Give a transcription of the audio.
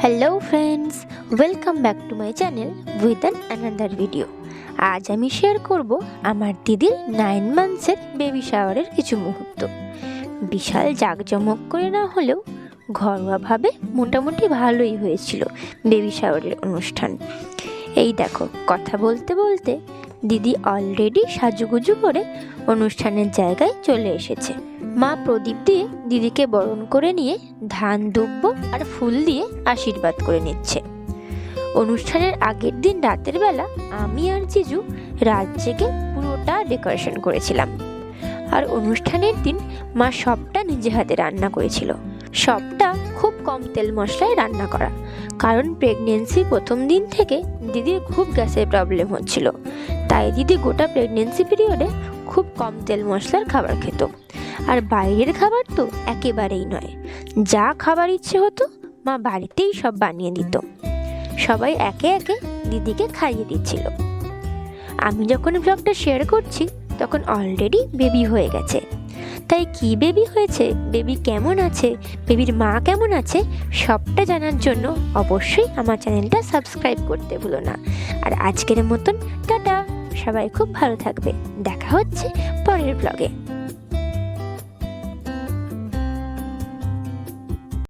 Hello friends, welcome back to my channel with an another video. আজ আমি share করব আমার দিদির 9 মান্থসের বেবি শাওয়ারের কিছু মুহূর্ত। বিশাল জাঁকজমক করে না হলেও ঘরোয়াভাবে মোটামুটি ভালোই হয়েছিল বেবি শাওয়ারের অনুষ্ঠান। এই দেখো, কথা বলতে বলতে দিদি অলরেডি সাজুগুজু করে অনুষ্ঠানের জায়গায় চলে এসেছে। মা প্রদীপ দিয়ে দিদিকে বরণ করে নিয়ে ধান দুব্ব আর ফুল দিয়ে আশীর্বাদ করে নিচ্ছে। অনুষ্ঠানের আগের দিন রাতের বেলা আমি আর জিজু রাত জেগে পুরোটা ডেকোরেশন করেছিলাম। আর অনুষ্ঠানের দিন মা সবটা নিজে হাতে রান্না করেছিল। সবটা খুব কম তেল মশলায় রান্না করা, কারণ প্রেগনেন্সির প্রথম দিন থেকে দিদির খুব গ্যাসের প্রবলেম হচ্ছিল। তাই দিদি গোটা প্রেগনেন্সি পিরিয়ডে খুব কম তেল মশলার খাবার খেত। আর বাইরের খাবার তো একেবারেই নয়। যা খাবার ইচ্ছে হতো মা বাড়িতেই সব বানিয়ে দিত। সবাই একে একে দিদিকে খাইয়ে দিচ্ছিল। আমি যখন ব্লগটা শেয়ার করছি তখন অলরেডি বেবি হয়ে গেছে। তাই কি বেবি হয়েছে, বেবি কেমন আছে, বেবির মা কেমন আছে, সবটা জানার জন্য অবশ্যই আমার চ্যানেলটা সাবস্ক্রাইব করতে ভুলো না। আর আজকের মতন টাটা, সবাই খুব ভালো থাকবে। দেখা হচ্ছে পরের ব্লগে।